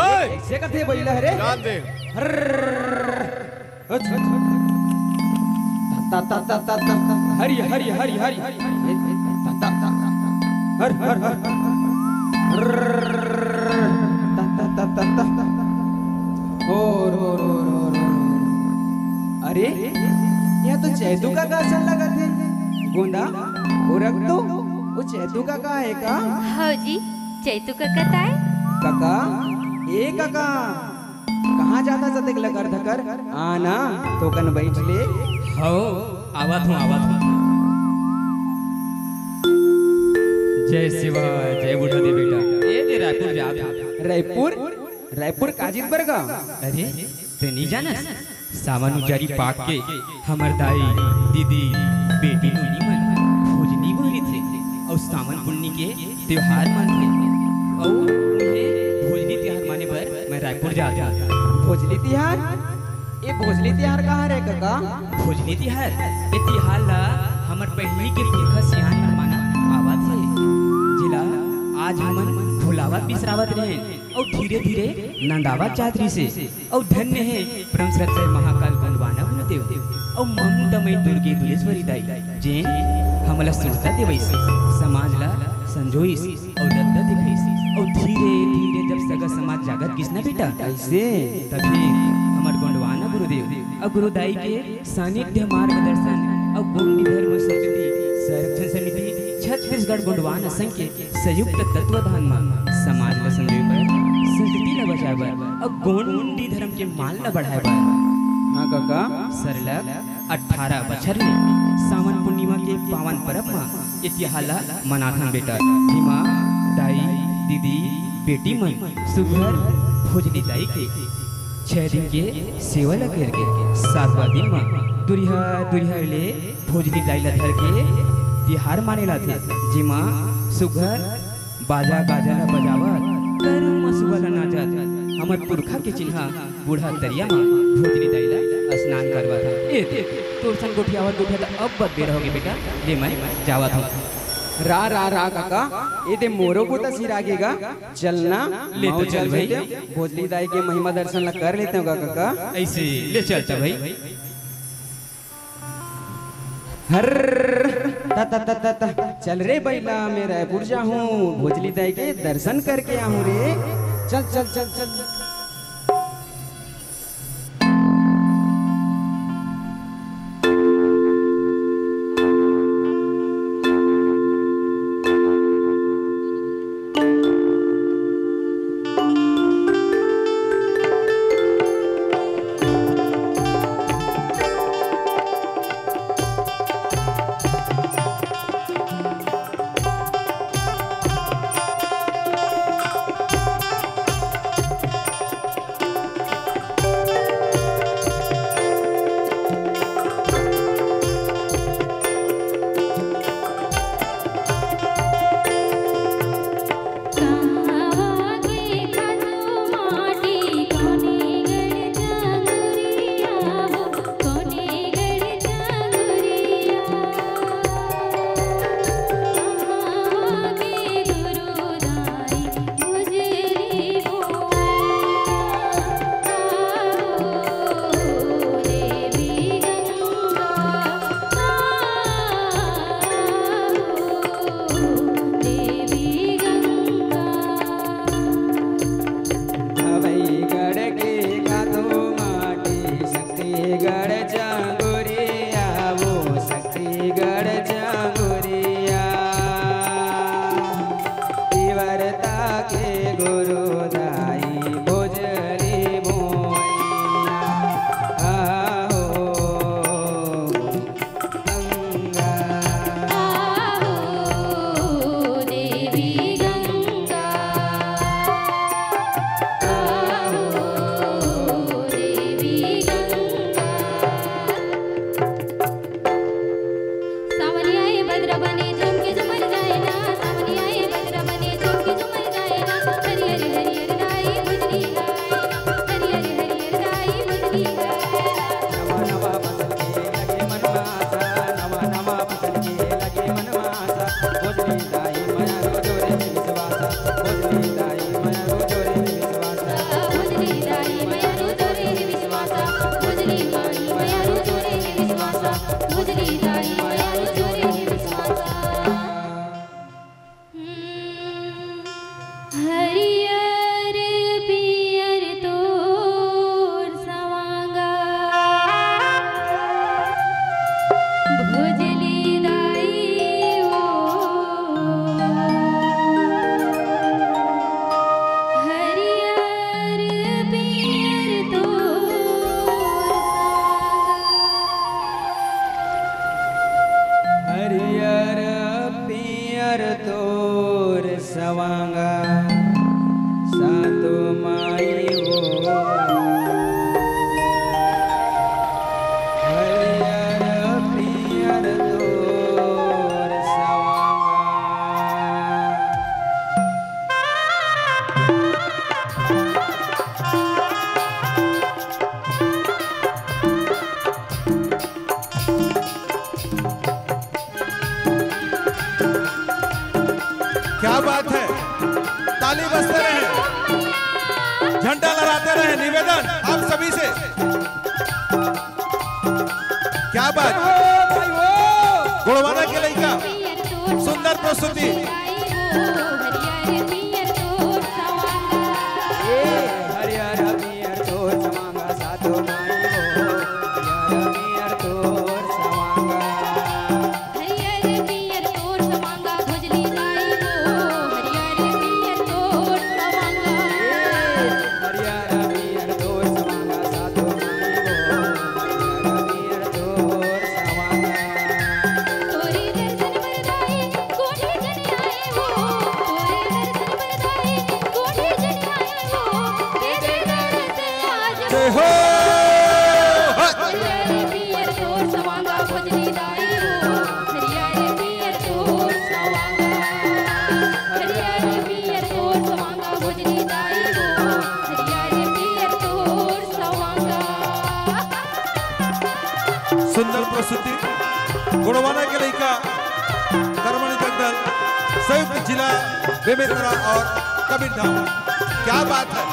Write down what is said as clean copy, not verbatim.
ऐसे करते बैला है रे जान दे ता ता ता ता ता हरि हरि हरि हरि ता ता ता हर हर हर ता ता ता ता ता और अरे यह तो चैतू का आसन लगा थे गोंदा रख दो वो चैतू का है का? हाँ जी चैतू काका ताए काका ए काका कहाँ जाता सतक लकर धकर आना तो कन बैठ ले हो आवत हूँ जय शिवा जय बूढ़ा दे बेटा ये दे रायपुर जा रायपुर काजिर बरगा अरे ते नहीं जाना सावन उचारी पाक के हमर दाई दीदी बेटी नुनी मन भोजनी बोली थे और सावन पुन्नी के त्योहार मानते और उन्हें भोजनी त्योहार माने पर मैं रायपुर जाता भोजली तिहार ये भोजली तिहार कहाँ रे काका? भोजनी तिहार ये तिहार ला हमर पहली के पुरखा सियान मन माना आवाज है जिला आज हमन भुलावत बिसरावत रहे और धीरे धीरे नंदावत चातरी से और धन्य है परम श्रद्धेय महाकाल गणवाना गुरुदेव और ममतामयी दुर्गे दुलेश्वरी दाई जे हमला सुनता देवैस समाज ला संजोइस और दत्ता दिखैस और धीरे धीरे जब सगा समाज जागत किसना बेटा ऐसे तभी हमर गणवाना गुरुदेव और गुरुदाई के सानिध्य मार्गदर्शन और गोंडी धर्म संस्कृति संरक्षण समिति छत्तीसगढ़ गोंडवाना संघ के संयुक्त तत्वाधान में समाज का संजोय पर संस्कृति ला बचाए बर और गोंडी धर्म के मान ला बढ़ाए बर हाँ काका सरलग 18 बछर में सावन पूर्णिमा के पावन पर्व में इतिहाला मनाथन बेटा हिमा दाई दीदी बेटी मन सुघर भोजनी दाई के 6 दिन के सेवा ला करके 7वां दिन में दुरिहा दुरिहा ले भोजनी दाई ला धर के तिहार माने ला थे जिमा सुघर बाजा गाजा ला बजावत करम मसुआ ला नाचत हमर पुरखा के चिन्हा बूढ़ा दरिया में भोजनी दाई ला स्नान करवा था ए देख तोर संग गोठियावत गोठिया तो अब बद बेर होगे बेटा ले मैं जावा था रा काका ये दे मोरो को तो सिर आगेगा चलना ले तो चल भाई भोजली दाई के महिमा दर्शन ला कर लेते हो काका ऐसे ले चल भाई हर ता ता ता ता ता चल रे बैला मैं रायपुर जाऊं भोजली दाई के दर्शन करके आऊं रे चल चल चल चल झंडा लहराते रहे। निवेदन आप सभी से। क्या बात, गुणवाना के लड़का सुंदर प्रस्तुति। सुंदर प्रस्तुति गुणवाना के लड़का कर्मणी दंगल संयुक्त जिला बेमेतरा और कबीरधाम। क्या बात है।